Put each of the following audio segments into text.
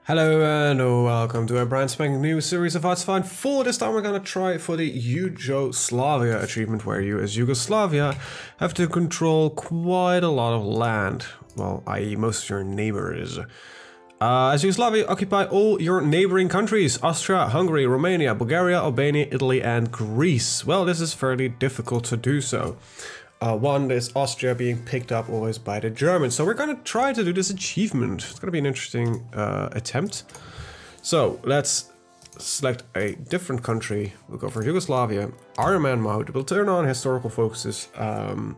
Hello and welcome to a brand spanking new series of HoI4. This time we're gonna try for the Huge-oslavia achievement, where you as Yugoslavia have to control quite a lot of land. Well, i.e. most of your neighbors. As Yugoslavia, occupy all your neighboring countries: Austria, Hungary, Romania, Bulgaria, Albania, Italy and Greece. Well, this is fairly difficult to do so. One is Austria being picked up always by the Germans. So we're gonna try to do this achievement. It's gonna be an interesting attempt. So let's select a different country. We'll go for Yugoslavia, Iron Man mode. We'll turn on historical focuses. Because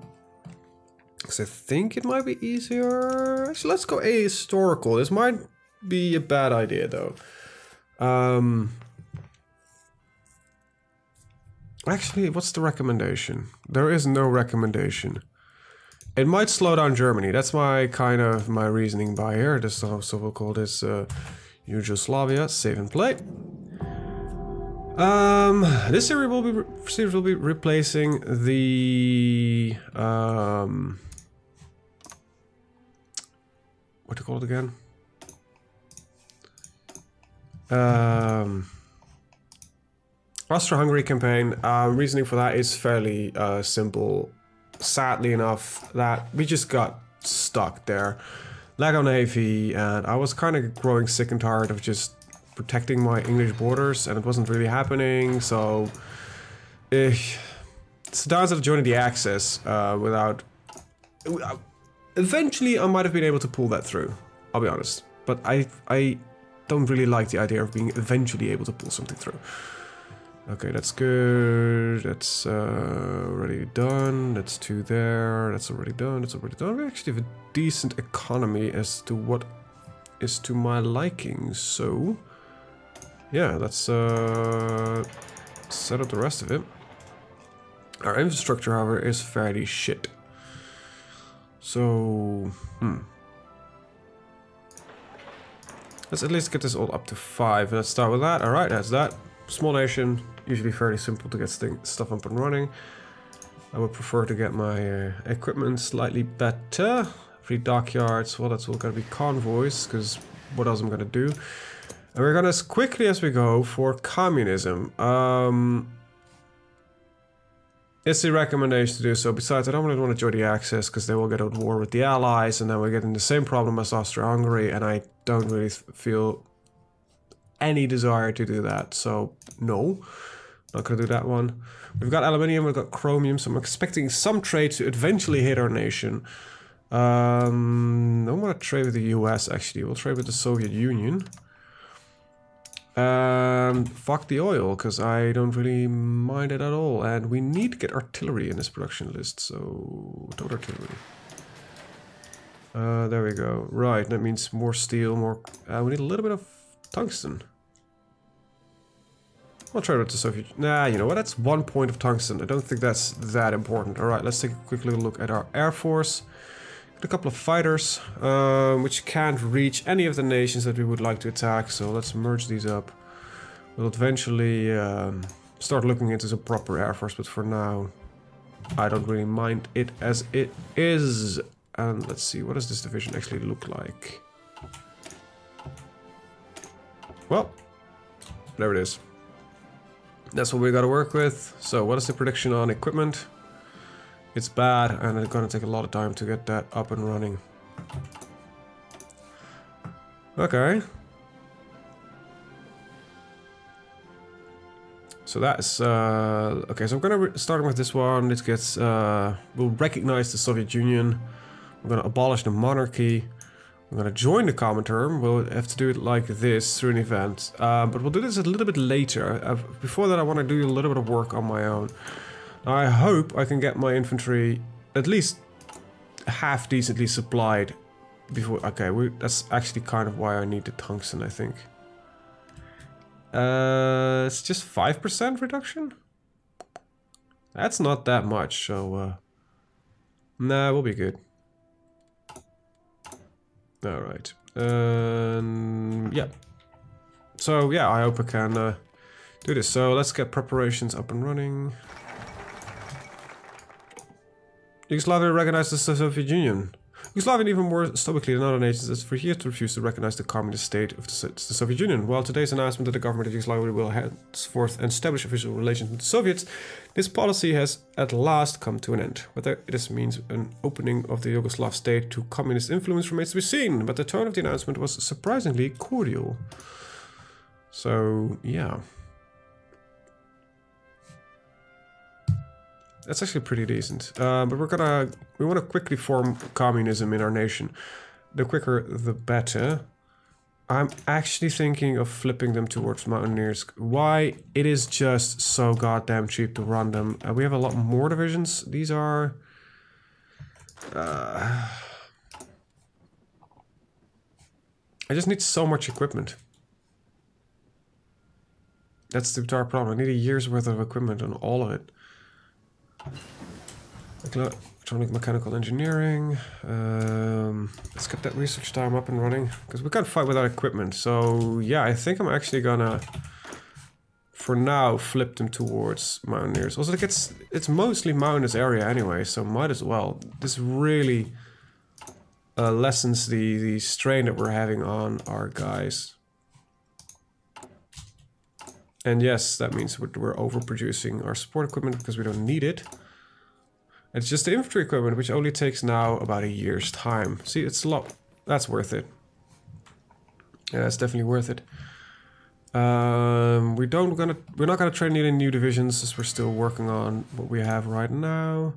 I think it might be easier. Actually, let's go ahistorical. This might be a bad idea though. Actually, what's the recommendation? There is no recommendation. It might slow down Germany. That's my my reasoning by here. This, so we'll call this Yugoslavia. Save and play. This series will be replacing the what do you call it again? Austria-Hungary campaign. Reasoning for that is fairly simple. Sadly enough, that we just got stuck there. Lack of navy, and I was kind of growing sick and tired of just protecting my English borders, and it wasn't really happening. So, it's the downside of joining the Axis without. Eventually, I might have been able to pull that through. I'll be honest, but I don't really like the idea of being eventually able to pull something through. Okay, that's good. That's already done. That's two there. That's already done. That's already done. We actually have a decent economy as to what is to my liking. So, yeah, let's set up the rest of it. Our infrastructure, however, is fairly shit. So, let's at least get this all up to 5. Let's start with that. All right, that's that. Small nation, usually fairly simple to get stuff up and running. I would prefer to get my equipment slightly better. 3 dockyards, well, that's all gonna be convoys, because what else am I gonna do? And we're gonna, as quickly as we go, for communism. It's the recommendation to do so. Besides, I don't really want to join the Axis, because they will get at war with the Allies, and then we're getting the same problem as Austria-Hungary, and I don't really feel any desire to do that, so no, not gonna do that one. We've got aluminium, we've got chromium, so I'm expecting some trade to eventually hit our nation. I don't want to trade with the US, actually. We'll trade with the Soviet Union. Fuck the oil, because I don't really mind it at all, and we need to get artillery in this production list, so don't artillery. There we go. Right, that means more steel, more. We need a little bit of tungsten. I'll try with the Soviet. Nah, you know what? That's 1 point of tungsten. I don't think that's that important. All right, let's take a quick little look at our air force. Got a couple of fighters, which can't reach any of the nations that we would like to attack. So let's merge these up. We'll eventually start looking into the proper air force, but for now, I don't really mind it as it is. And let's see, what does this division actually look like? Well, there it is. That's what we got to work with. So what is the prediction on equipment? It's bad, and it's going to take a lot of time to get that up and running. Okay. So that's okay. So I'm going to start with this one. This gets we'll recognize the Soviet Union. We're going to abolish the monarchy. I'm gonna join the Comintern. We'll have to do it like this through an event, but we'll do this a little bit later. Before that, I want to do a little bit of work on my own. I hope I can get my infantry at least half decently supplied before. Okay, that's actually kind of why I need the tungsten, I think. It's just 5% reduction. That's not that much, so nah, we'll be good. All right. Yeah. So yeah, I hope I can do this. So let's get preparations up and running. Yugoslavia recognizes the Soviet Union. Yugoslavia, and even more stoically than other nations, has for years refused to recognize the communist state of the Soviet Union. While today's announcement that the government of Yugoslavia will henceforth establish official relations with the Soviets, this policy has at last come to an end. Whether this means an opening of the Yugoslav state to communist influence remains to be seen, but the tone of the announcement was surprisingly cordial. So, yeah. That's actually pretty decent. But we want to quickly form communism in our nation. The quicker, the better. I'm actually thinking of flipping them towards mountaineers. Why? It is just so goddamn cheap to run them. We have a lot more divisions. These are... I just need so much equipment. That's the entire problem. I need a year's worth of equipment on all of it. Electronic mechanical engineering. Let's get that research time up and running, because we can't fight without equipment. So yeah, I think I'm actually gonna, for now, flip them towards mountaineers. Also, it's mostly mountainous area anyway, so might as well. This really lessens the strain that we're having on our guys. And yes, that means we're overproducing our support equipment because we don't need it. It's just the infantry equipment, which only takes now about a year's time. See, it's a lot. That's worth it. Yeah, that's definitely worth it. We're not gonna train any new divisions, as we're still working on what we have right now.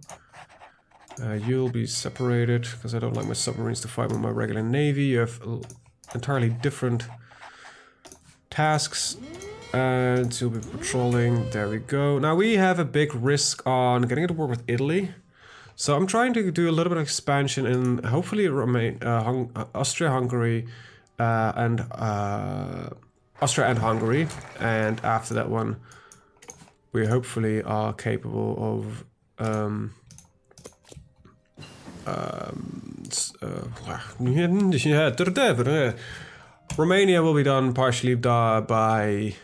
You'll be separated because I don't like my submarines to fight with my regular navy. You have entirely different tasks. And you'll be patrolling. There we go. Now we have a big risk on getting into war with Italy. So I'm trying to do a little bit of expansion in hopefully Austria, Hungary, and Austria and Hungary. And after that one, we hopefully are capable of Romania will be done partially by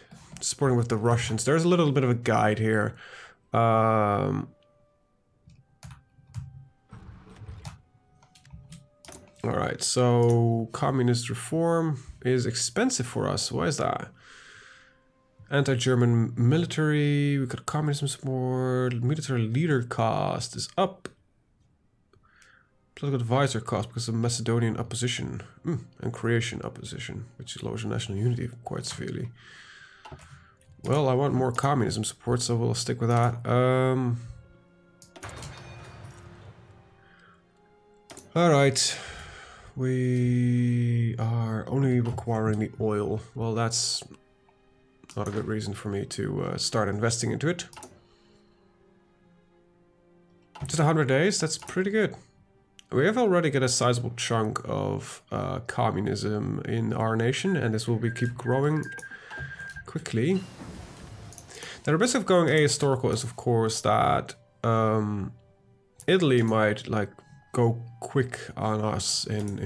supporting with the Russians. There's a little bit of a guide here. Alright, so communist reform is expensive for us. Why is that? Anti-German military, we got communism support, military leader cost is up. Political advisor cost because of Macedonian opposition and Croatian opposition, which lowers national unity quite severely. Well, I want more communism support, so we'll stick with that. Alright. We are only requiring the oil. Well, that's not a good reason for me to start investing into it. Just 100 days, that's pretty good. We have already got a sizable chunk of communism in our nation, and this will keep growing quickly. Now, the risk of going ahistorical is, of course, that Italy might go quick on us in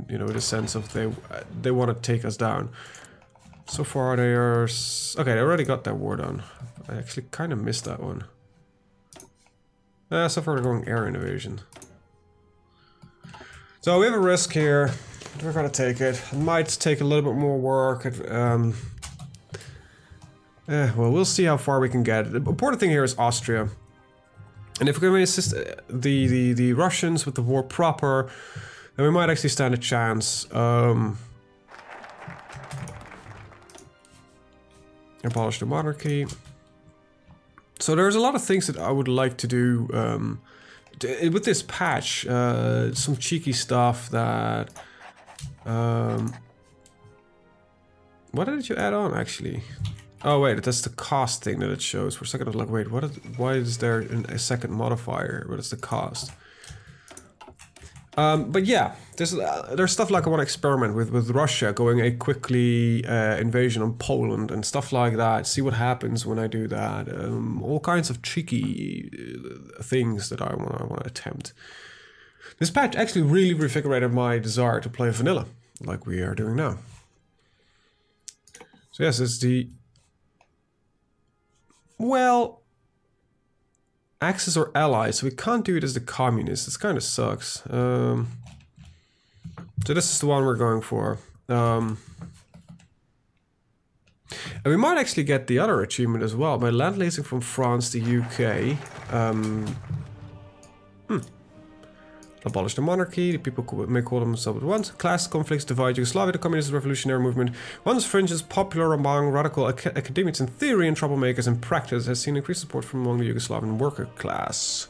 you know, the sense of they want to take us down. So far, they are okay. They already got that war done. I actually kind of missed that one. So far, they're going air invasion. So we have a risk here, but we're gonna take it. It might take a little bit more work. Well, we'll see how far we can get. The important thing here is Austria. And if we're gonna assist the Russians with the war proper, then we might actually stand a chance. Abolish the monarchy. So there's a lot of things that I would like to do with this patch. Some cheeky stuff that... what did you add on, actually? Oh wait, that's the cost thing that it shows. For a second I was like, wait, why is there a second modifier? What is the cost? But yeah, there's stuff like I want to experiment with Russia, going a quickly invasion on Poland and stuff like that. See what happens when I do that. All kinds of cheeky things that I want to attempt. This patch actually really revigorated my desire to play vanilla, like we are doing now. So yes, it's the... Well... Axis or allies, so we can't do it as the communists. This kind of sucks. So this is the one we're going for. And we might actually get the other achievement as well by land leasing from France to UK. Abolish the monarchy, the people may call themselves at once. Class conflicts divide Yugoslavia, the communist revolutionary movement. Once fringes popular among radical academics in theory and troublemakers in practice has seen increased support from among the Yugoslavian worker class.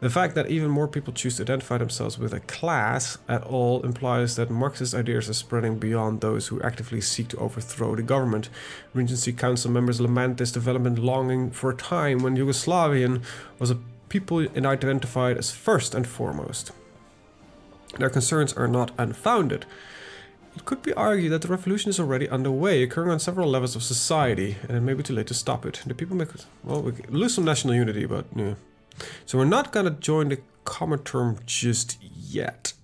The fact that even more people choose to identify themselves with a class at all implies that Marxist ideas are spreading beyond those who actively seek to overthrow the government. Regency Council members lament this development, longing for a time when Yugoslavian was a people identified as first and foremost. Their concerns are not unfounded. It could be argued that the revolution is already underway, occurring on several levels of society, and it may be too late to stop it. The people make... well, we lose some national unity, but yeah. So we're not gonna join the Comintern just yet.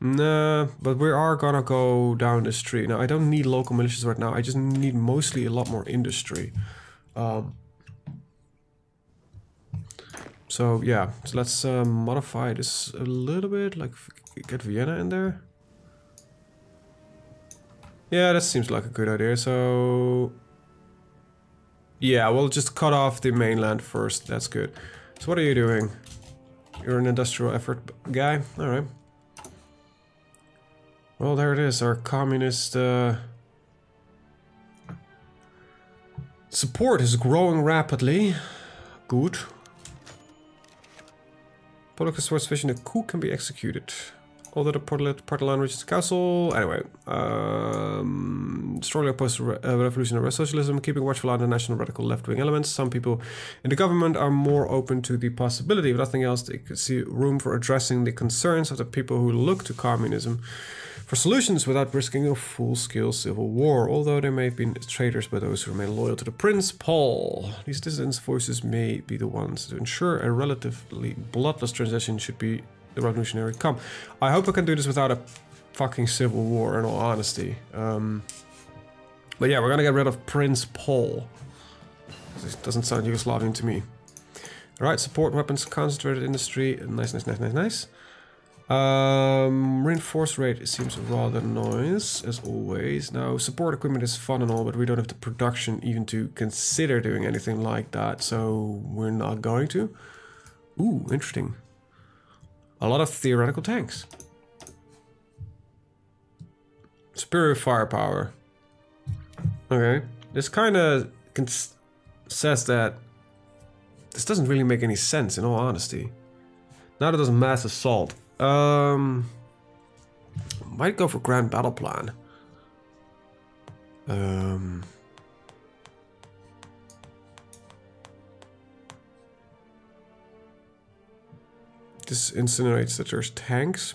Nah, but we are gonna go down the street. Now, I don't need local militias right now. I just need mostly a lot more industry. So yeah, so let's modify this a little bit, like get Vienna in there. Yeah, that seems like a good idea. So yeah, we'll just cut off the mainland first. That's good. So what are you doing? You're an industrial effort guy? Alright. Well, there it is, our communist support is growing rapidly. Good. Political sports vision, a coup can be executed. Although the party line reaches the council. Anyway, strongly opposed to revolutionary socialism, keeping watchful eye on the national radical left-wing elements. Some people in the government are more open to the possibility. If nothing else, they could see room for addressing the concerns of the people who look to communism for solutions without risking a full-scale civil war, although there may have been traitors by those who remain loyal to the Prince Paul. These dissident voices may be the ones to ensure a relatively bloodless transition should be the revolutionary come. I hope I can do this without a fucking civil war, in all honesty. But yeah, we're gonna get rid of Prince Paul. This doesn't sound Yugoslavian to me. Alright, support weapons, concentrated industry. Nice, nice, nice, nice, nice. Reinforced rate seems rather nice, as always. Now, support equipment is fun and all, but we don't have the production even to consider doing anything like that, so we're not going to. Ooh, interesting. A lot of theoretical tanks. Superior firepower. Okay. This kind of says that this doesn't really make any sense, in all honesty. Now that there's mass assault. Might go for grand battle plan. This insinuates that there's tanks.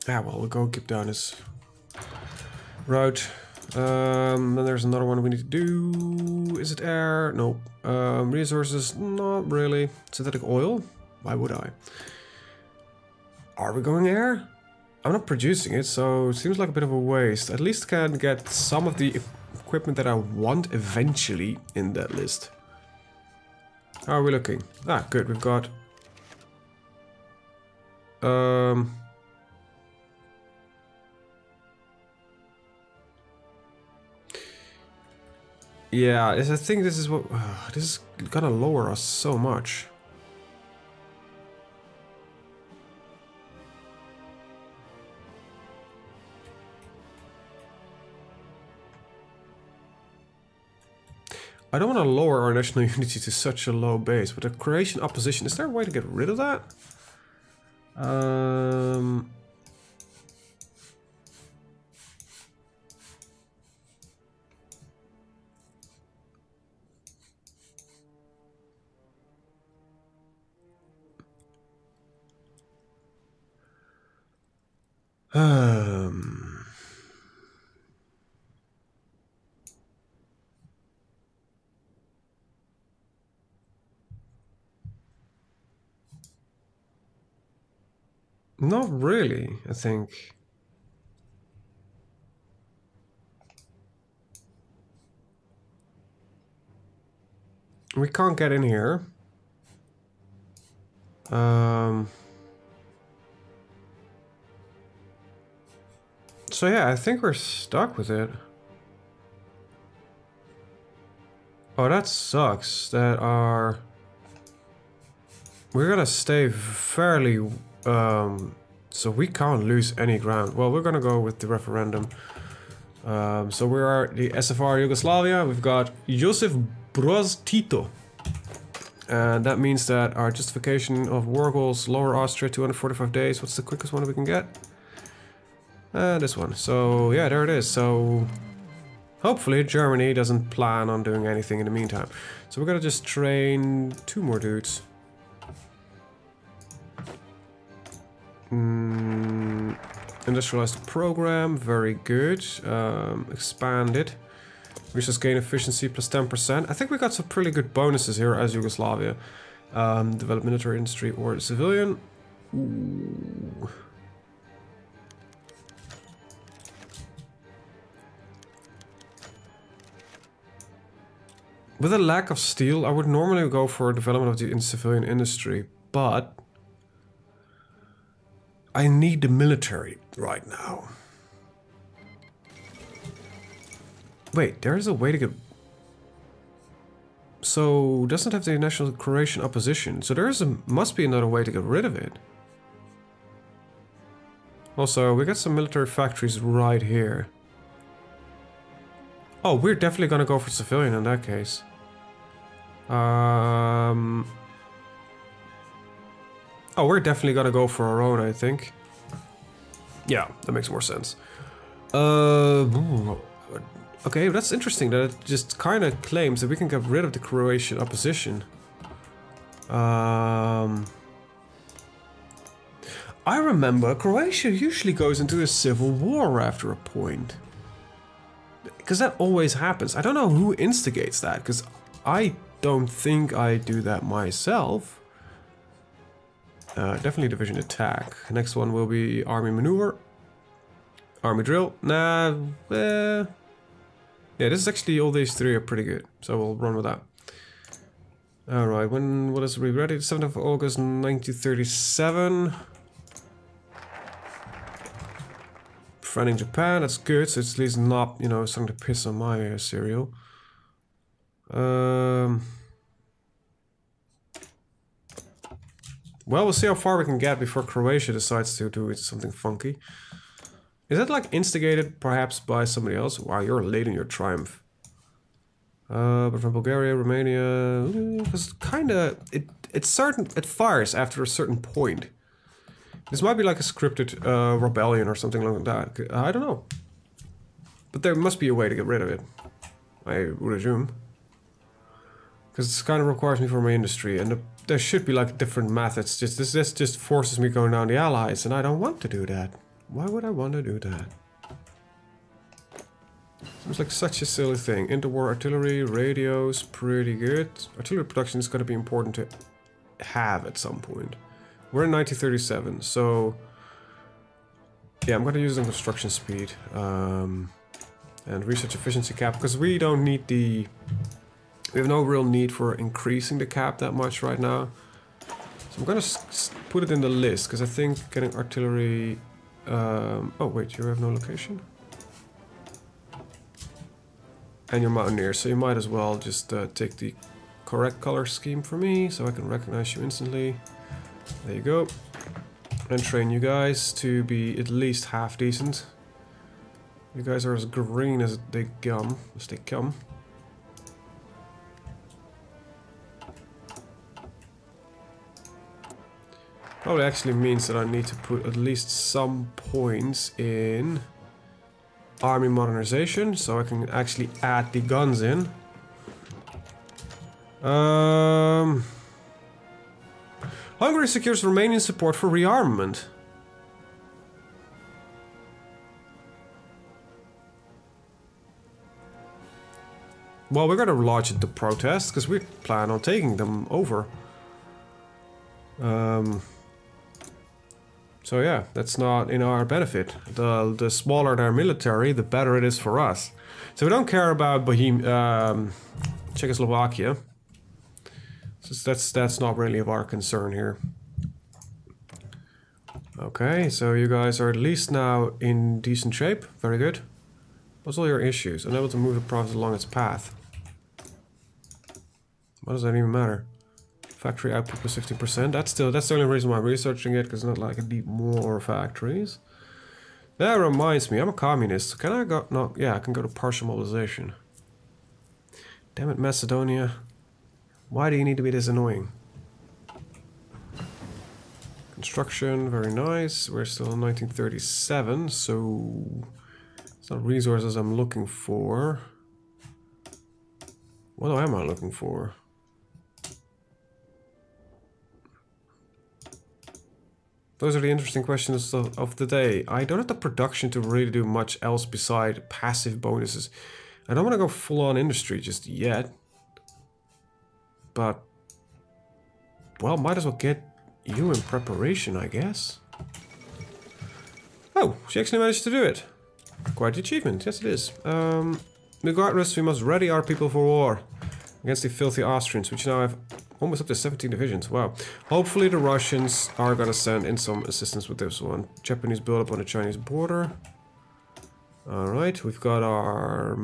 Yeah, well, we'll go keep down this route. Then there's another one we need to do. Is it air? Nope. Resources? Not really. Synthetic oil? Why would I? Are we going air? I'm not producing it, so it seems like a bit of a waste. At least I can get some of the equipment that I want eventually in that list. How are we looking? Ah, good. We've got... yeah, I think this is what... this is gonna lower us so much. I don't want to lower our national unity to such a low base, but the Croatian opposition, is there a way to get rid of that? Not really, I think. We can't get in here. So yeah, I think we're stuck with it. Oh, that sucks. That our... We're gonna stay fairly... so we can't lose any ground. Well, we're gonna go with the referendum. So we are the SFR Yugoslavia. We've got Josip Broz Tito. And that means that our justification of war goals, lower Austria, 245 days. What's the quickest one we can get? This one. So yeah, there it is. So hopefully Germany doesn't plan on doing anything in the meantime. So we're gonna just train 2 more dudes. Industrialized the program, very good. Expand it. Resource gain efficiency plus 10%. I think we got some pretty good bonuses here as Yugoslavia. Develop military industry or civilian. Ooh. With a lack of steel, I would normally go for development of the civilian industry, but I need the military right now. Wait, there is a way to get... So, doesn't have the National Croatian opposition, so there is must be another way to get rid of it. Also, we got some military factories right here. Oh, we're definitely gonna go for civilian in that case. Oh, we're definitely gonna go for our own, I think. Yeah, that makes more sense. Okay, that's interesting that it just kind of claims that we can get rid of the Croatian opposition. I remember Croatia usually goes into a civil war after a point. Because that always happens. I don't know who instigates that, because I don't think I do that myself. Definitely division attack. Next one will be army maneuver. Army drill. Nah, yeah, this is actually, all these 3 are pretty good. So we'll run with that. Alright, what is we ready? 7th of August 1937. Befriending Japan, that's good. So it's at least not, you know, something to piss on my cereal. Well, we'll see how far we can get before Croatia decides to do something funky. Is that like instigated perhaps by somebody else? Wow, you're late in your triumph. But from Bulgaria, Romania, because kinda it fires after a certain point. This might be like a scripted rebellion or something like that. I don't know. But there must be a way to get rid of it, I would assume. Because it kind of requires me for my industry, and there should be like different methods. This just forces me going down the Allies, and I don't want to do that. Why would I want to do that? Seems like such a silly thing. Interwar artillery, radios, pretty good. Artillery production is going to be important to have at some point. We're in 1937, so yeah, I'm going to use it on construction speed and research efficiency cap, because we don't need the... We have no real need for increasing the cap that much right now. So I'm going to put it in the list, because I think getting artillery... oh wait, you have no location? And you're mountaineers, so you might as well just take the correct color scheme for me, so I can recognize you instantly. There you go. And train you guys to be at least half decent. You guys are as green as they come. Probably actually means that I need to put at least some points in army modernization, so I can actually add the guns in. Hungary secures Romanian support for rearmament. Well, we're gonna launch the protest, because we plan on taking them over. So yeah, that's not in our benefit. The smaller their military, the better it is for us. So we don't care about Czechoslovakia. That's not really of our concern here. Okay, so you guys are at least now in decent shape. Very good. What's all your issues? Unable to move the province along its path. What does that even matter? Factory output plus 15%. That's the only reason why I'm researching it, because it's not like I need more factories. That reminds me, I'm a communist. Can I go? No, yeah, I can go to partial mobilization. Damn it, Macedonia. Why do you need to be this annoying? Construction, very nice. We're still in 1937, so it's not resources I'm looking for. What am I looking for? Those are the interesting questions of the day. I don't have the production to really do much else beside passive bonuses. I don't want to go full-on industry just yet. But, well, might as well get you in preparation, I guess. Oh, she actually managed to do it. Quite the achievement, yes it is. Regardless, we must ready our people for war against the filthy Austrians, which now have almost up to 17 divisions. Wow. Hopefully the Russians are gonna send in some assistance with this one. Japanese build up on the Chinese border. Alright, we've got our...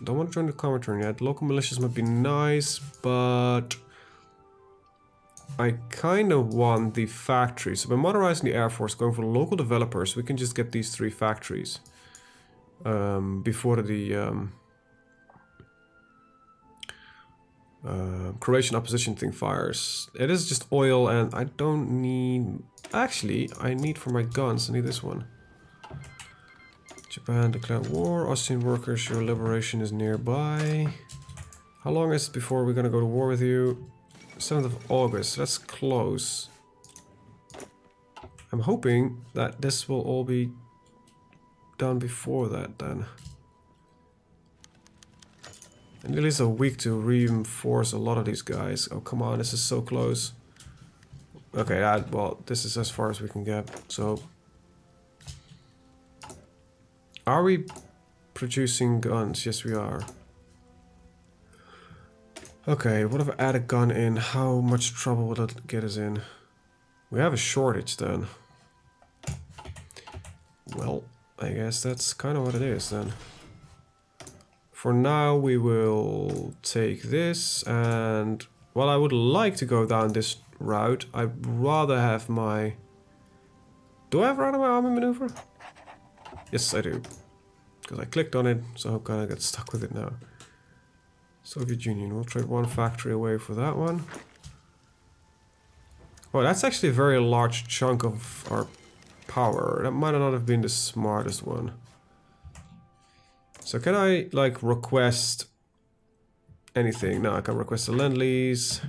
Don't want to join the Comintern yet. Local militias might be nice, but I kind of want the factories. So by modernizing the Air Force, going for local developers, we can just get these 3 factories before the Croatian opposition thing fires. It is just oil, and I don't need... Actually, I need for my guns, I need this one. Japan declared war. Austrian workers, your liberation is nearby. How long is it before we're gonna go to war with you? 7th of August, that's close. I'm hoping that this will all be done before that then. And at least a week to reinforce a lot of these guys. Oh come on, this is so close. Okay, well, this is as far as we can get, so... Are we producing guns? Yes, we are. Okay, what if I add a gun in? How much trouble will that get us in? We have a shortage then. Well, I guess that's kind of what it is then. For now, we will take this and... Well, I would like to go down this route. I'd rather have my... Do I have rather my army maneuver? Yes, I do. Because I clicked on it, so I kind of got stuck with it now. Soviet Union, we'll trade 1 factory away for that one. Oh, that's actually a very large chunk of our power. That might not have been the smartest one. So can I, like, request anything? No, I can request a Lend-Lease.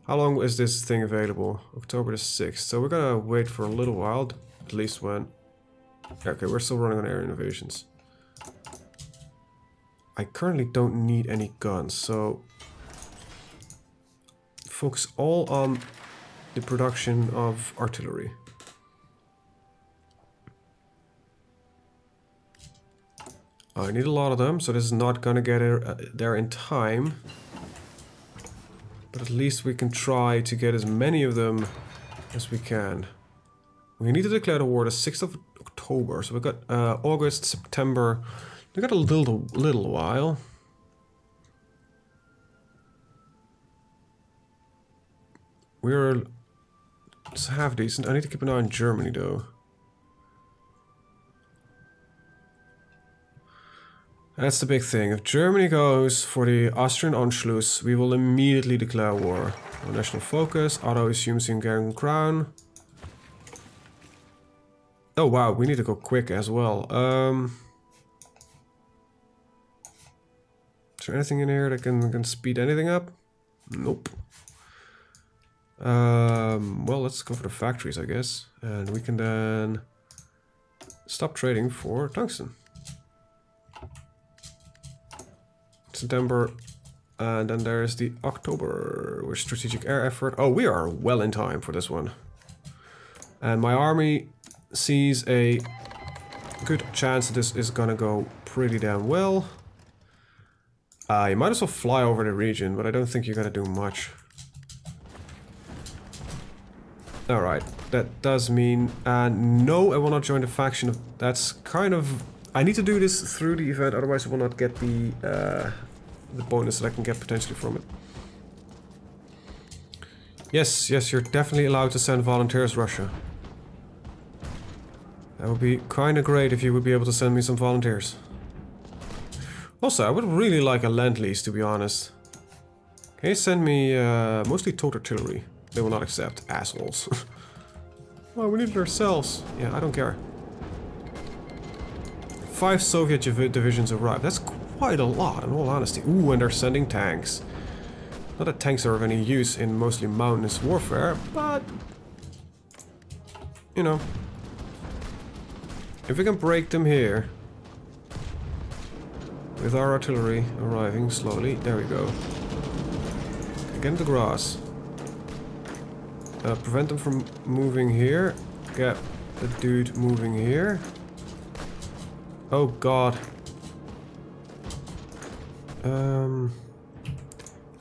How long is this thing available? October the 6th. So we're gonna wait for a little while, at least when... Okay, we're still running on air innovations. I currently don't need any guns, so focus all on the production of artillery. I need a lot of them, so this is not gonna get there in time. But at least we can try to get as many of them as we can. We need to declare the war the 6th of October, so we've got August, September. We've got a little while. We're just half decent. I need to keep an eye on Germany though. That's the big thing. If Germany goes for the Austrian Anschluss, we will immediately declare war. Our national focus, Otto assumes the Hungarian crown. Oh wow, we need to go quick as well. Is there anything in here that can speed anything up? Nope. Well, let's go for the factories, I guess. And we can then stop trading for tungsten. September, and then there's the October with strategic air effort. Oh, we are well in time for this one. And my army sees a good chance that this is gonna go pretty damn well. You might as well fly over the region, but I don't think you're gonna do much. Alright, that does mean... no, I will not join the faction of... That's kind of... I need to do this through the event, otherwise I will not get the bonus that I can get potentially from it. Yes, yes, you're definitely allowed to send volunteers, Russia. That would be kind of great if you would be able to send me some volunteers. Also, I would really like a Lend-Lease, to be honest. Can you send me mostly towed artillery? They will not accept, assholes. Well, we need it ourselves. Yeah, I don't care. 5 Soviet divisions arrived. That's quite a lot, in all honesty. Ooh, and they're sending tanks. Not that tanks are of any use in mostly mountainous warfare, but... you know. If we can break them here... with our artillery arriving slowly. There we go. Get in the grass. Prevent them from moving here. Get the dude moving here. Oh god.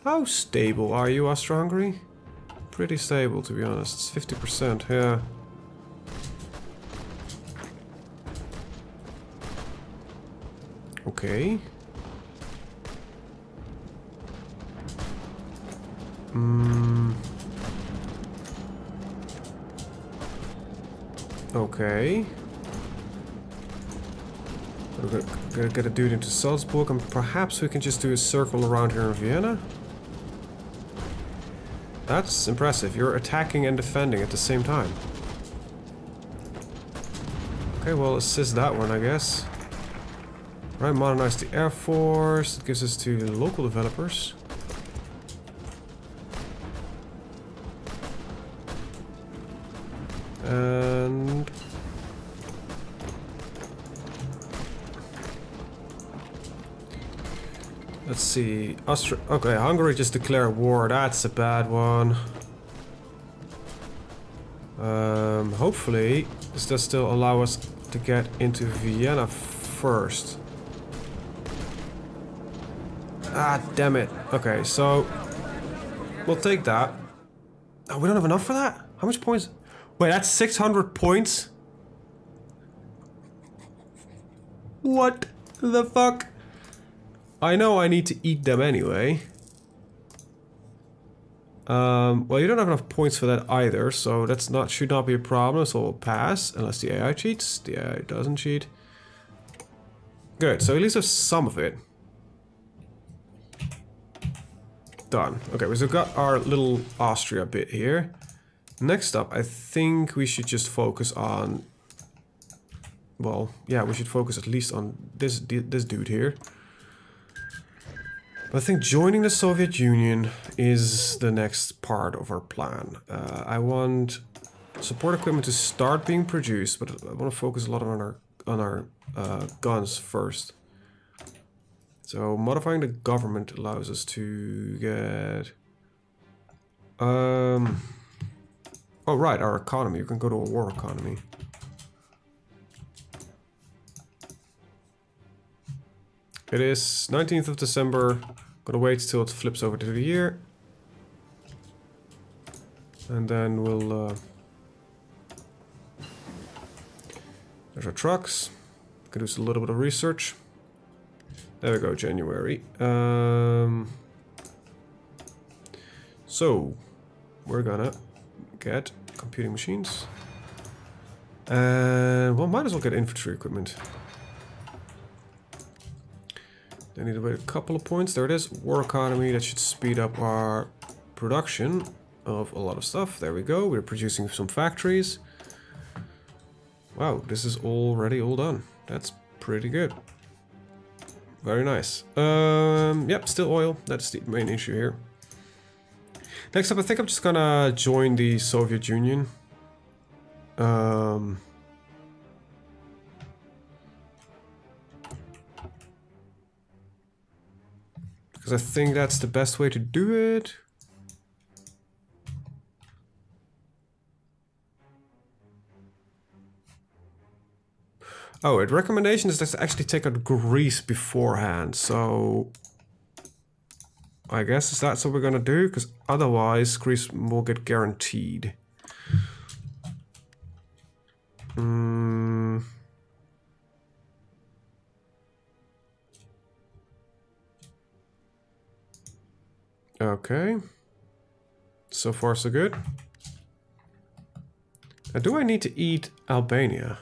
How stable are you, Austro-Hungary? Pretty stable, to be honest. It's 50%, yeah. Okay. Okay. We're gonna get a dude into Salzburg, and perhaps we can just do a circle around here in Vienna. That's impressive. You're attacking and defending at the same time. Okay, well, assist that one, I guess. Right, modernize the Air Force. It gives us to local developers. And... let's see. Okay, Hungary just declared war. That's a bad one. Hopefully, this does still allow us to get into Vienna first. Ah, damn it. Okay, so we'll take that. Oh, we don't have enough for that? How much points? Wait, that's 600 points? What the fuck? I know I need to eat them anyway. Well, you don't have enough points for that either, so that's not should not be a problem, so we'll pass, unless the AI cheats. The AI doesn't cheat. Good, so at least have some of it. Done. Okay, we've got our little Austria bit here. Next up, I think we should just focus on... well, yeah, we should focus at least on this dude here. I think joining the Soviet Union is the next part of our plan. I want support equipment to start being produced, but I want to focus a lot on our guns first. So modifying the government allows us to get... oh right, our economy. You can go to a war economy. It is 19th of December. Gonna wait till it flips over to the year. And then we'll... there's our trucks. Can do a little bit of research. There we go, January. So, we're gonna get computing machines. And, well, might as well get infantry equipment. I need to wait a couple of points. There it is. War economy. That should speed up our production of a lot of stuff. There we go. We're producing some factories. Wow, this is already all done. That's pretty good. Very nice. Yep, still oil. That's the main issue here. Next up, I think I'm just gonna join the Soviet Union. Because I think that's the best way to do it. Oh, the recommendation is to actually take out Greece beforehand, so I guess that's what we're gonna do, because otherwise Greece will get guaranteed. Okay. So far so good. Now, do I need to eat Albania?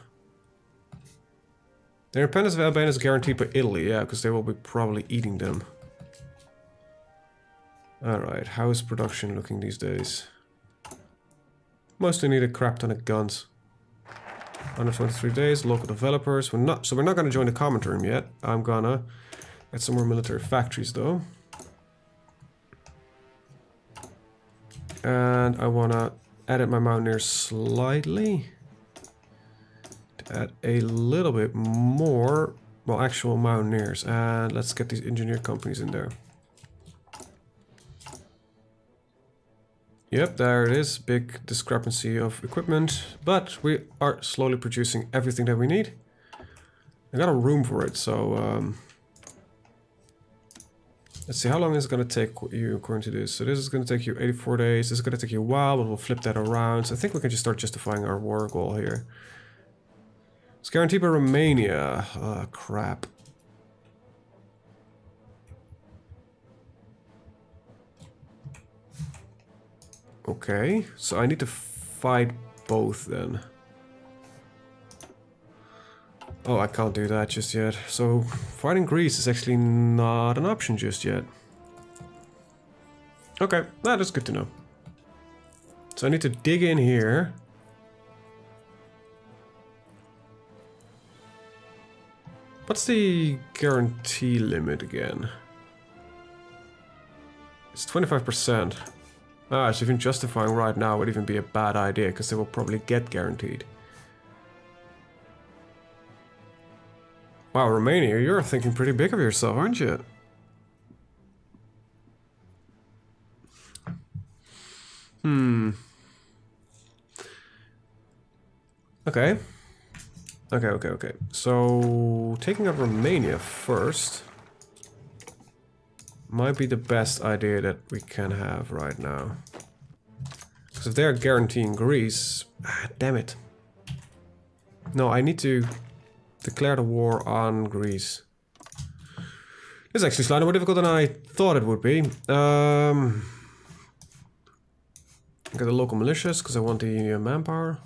The independence of Albania is guaranteed by Italy, yeah, because they will be probably eating them. Alright, how is production looking these days? Mostly need a crap ton of guns. 123 days, local developers. We're not gonna join the comment room yet. I'm gonna get some more military factories though. And I wanna edit my mountaineers slightly. To add a little bit more, well, actual mountaineers. And let's get these engineer companies in there. Yep, there it is. Big discrepancy of equipment, but we are slowly producing everything that we need. I got a room for it, so let's see, how long is it going to take you according to this? So this is going to take you 84 days. This is going to take you a while, but we'll flip that around. So I think we can just start justifying our war goal here. It's guaranteed by Romania. Oh, crap. Okay, so I need to fight both then. Oh, I can't do that just yet. So fighting Greece is actually not an option just yet. Okay, that is good to know. So I need to dig in here. What's the guarantee limit again? It's 25%. Ah, so even justifying right now would even be a bad idea, because they will probably get guaranteed. Wow, Romania, you're thinking pretty big of yourself, aren't you? Okay. Okay. So, taking out Romania first might be the best idea that we can have right now. Because if they're guaranteeing Greece... damn it. No, I need to declare the war on Greece. This is actually slightly more difficult than I thought it would be. Get the local militias, because I want the manpower.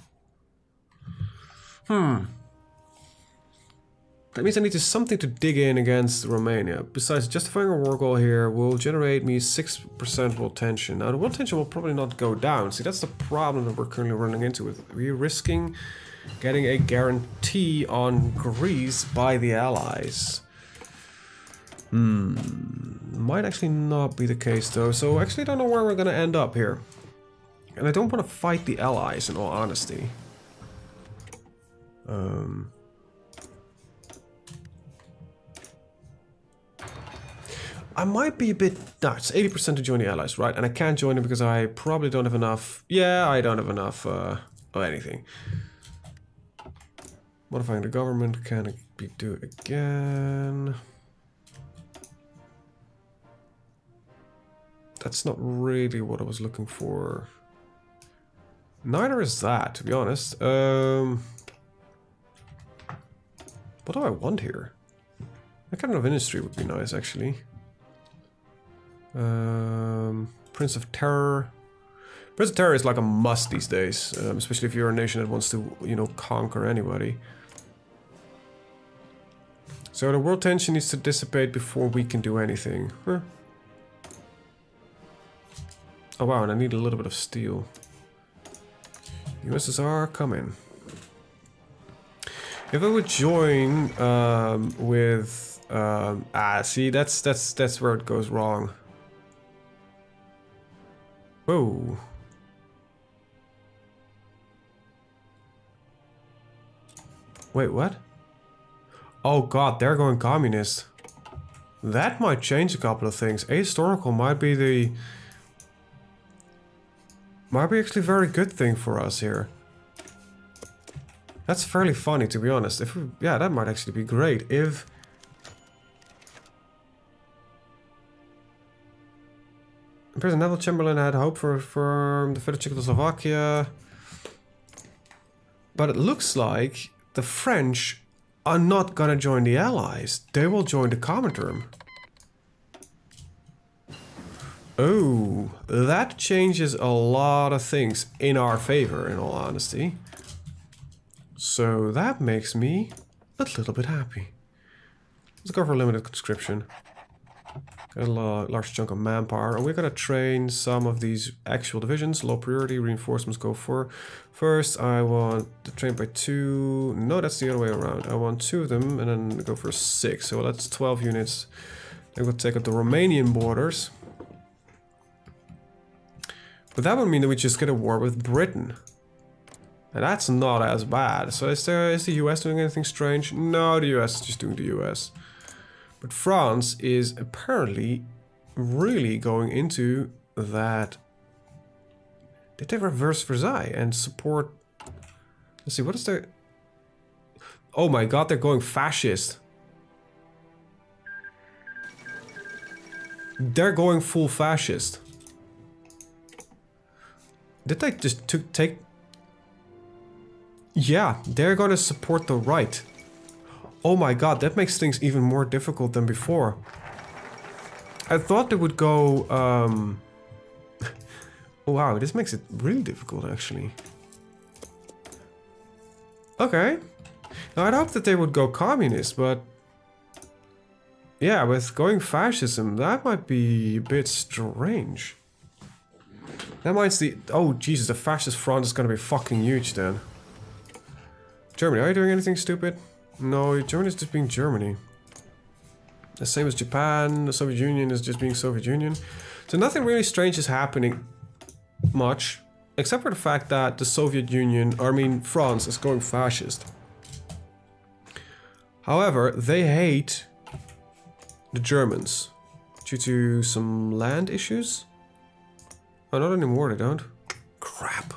That means I need something to dig in against Romania. Besides, justifying a war goal here will generate me 6% world tension. Now, the world tension will probably not go down. See, that's the problem that we're currently running into with. We're risking getting a guarantee on Greece by the Allies. Might actually not be the case, though. So, I actually don't know where we're going to end up here. And I don't want to fight the Allies, in all honesty. I might be a bit... No, it's 80% to join the Allies, right? And I can't join them because I probably don't have enough... Yeah, I don't have enough of anything. Modifying the government, can it be do it again? That's not really what I was looking for. Neither is that, to be honest. What do I want here? That kind of industry would be nice, actually. Prince of Terror. Prince of Terror is like a must these days, especially if you're a nation that wants to, you know, conquer anybody. So the world tension needs to dissipate before we can do anything. Huh. Oh wow, and I need a little bit of steel. USSR, come in. If I would join with see, that's where it goes wrong. Whoa. Wait, what? Oh god, they're going communist. That might change a couple of things. Ahistorical might be the... Might be actually a very good thing for us here. That's fairly funny, to be honest. If we, yeah, that might actually be great. If... President Neville Chamberlain had hope for the federal Czechoslovakia. But it looks like the French are not gonna join the Allies. They will join the Comintern. Oh, that changes a lot of things in our favor, in all honesty. So that makes me a little bit happy. Let's go for limited conscription. Got a large chunk of manpower, and we're gonna train some of these actual divisions. Low priority reinforcements go for first. I want to train by 2. No, that's the other way around. I want 2 of them, and then go for 6. So that's 12 units. Then we'll take up the Romanian borders. But that would mean that we just get a war with Britain. And that's not as bad. So is the US doing anything strange? No, the US is just doing the US. But France is apparently really going into that. Did they reverse Versailles and support... Let's see, what is their... Oh my god, they're going fascist. They're going full fascist. Did they just take... Yeah, they're gonna support the right. Oh my god, that makes things even more difficult than before. I thought they would go... Oh, wow, this makes it really difficult, actually. Okay. Now, I'd hope that they would go communist, but... Yeah, with going fascism, that might be a bit strange. That might be... Oh, Jesus, the fascist front is gonna be fucking huge, then. Germany, are you doing anything stupid? No, Germany is just being Germany. The same as Japan, the Soviet Union is just being Soviet Union. So nothing really strange is happening much, except for the fact that the Soviet Union, or I mean France, is going fascist. However, they hate the Germans due to some land issues. Oh, not anymore, they don't. Crap.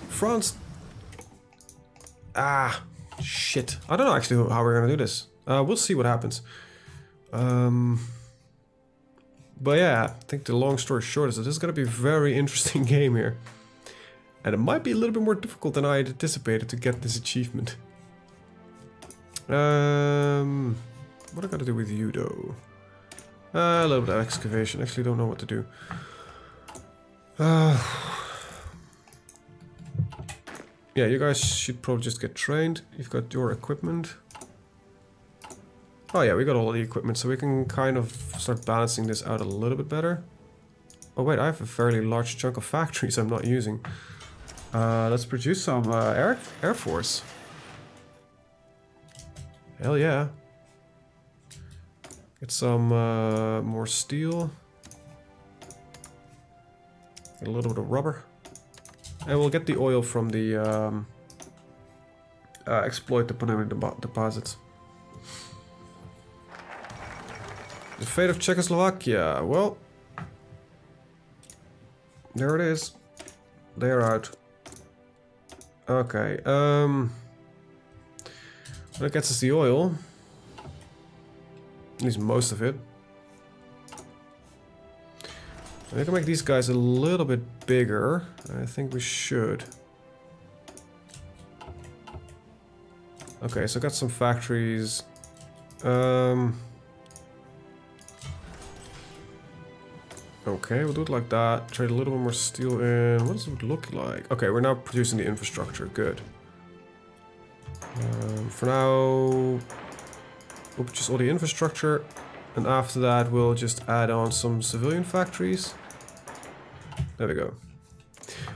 France... Ah, shit. I don't know actually how we're gonna do this. We'll see what happens. But yeah, I think the long story short is that this is gonna be a very interesting game here. And it might be a little bit more difficult than I had anticipated to get this achievement. What I gotta do with you though? A little bit of excavation. Actually don't know what to do. Yeah, you guys should probably just get trained. You've got your equipment. Oh yeah, we got all the equipment, so we can kind of start balancing this out a little bit better. Oh wait, I have a fairly large chunk of factories I'm not using. Let's produce some Air Force. Hell yeah. Get some more steel. Get a little bit of rubber. And we'll get the oil from the exploit the Panamanian deposits. The fate of Czechoslovakia. Well, there it is. They're out. Okay. When it gets us the oil, at least most of it. We can make these guys a little bit bigger. I think we should. Okay, so I got some factories. Okay, we'll do it like that. Trade a little bit more steel in. What does it look like? Okay, we're now producing the infrastructure. Good. For now, we'll produce all the infrastructure. And after that, we'll just add on some civilian factories. There we go.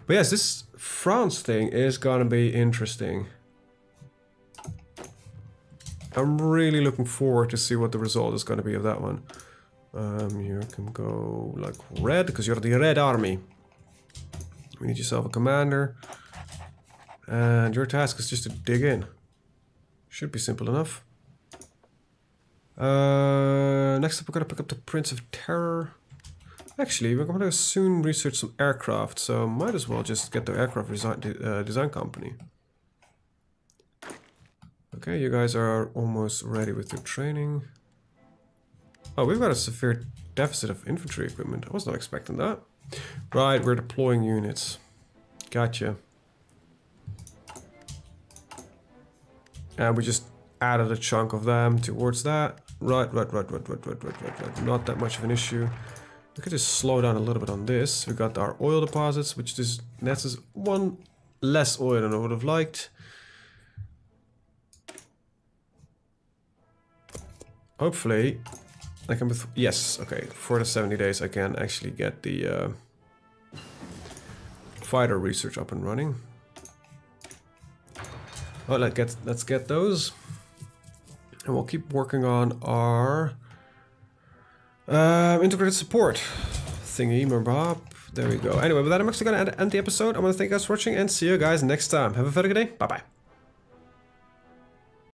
But yes, this France thing is gonna be interesting. I'm really looking forward to see what the result is gonna be of that one. You can go like red, because you're the Red Army. We need yourself a commander. And your task is just to dig in. Should be simple enough. Next up, we're gonna pick up the Prince of Terror. Actually, we're going to soon research some aircraft, so might as well just get the aircraft design company. Okay, you guys are almost ready with your training. Oh, we've got a severe deficit of infantry equipment. I was not expecting that. Right, we're deploying units. Gotcha. And we just added a chunk of them towards that. Right. Not that much of an issue. We could just slow down a little bit on this. We got our oil deposits, which just nets us one less oil than I would have liked. Hopefully, I can... Yes, okay. For the 70 days, I can actually get the fighter research up and running. Well, let's get those. And we'll keep working on our integrated support thingy, Merbob. There we go. Anyway, with that, I'm actually going to end the episode. I want to thank you guys for watching and see you guys next time. Have a very good day. Bye-bye.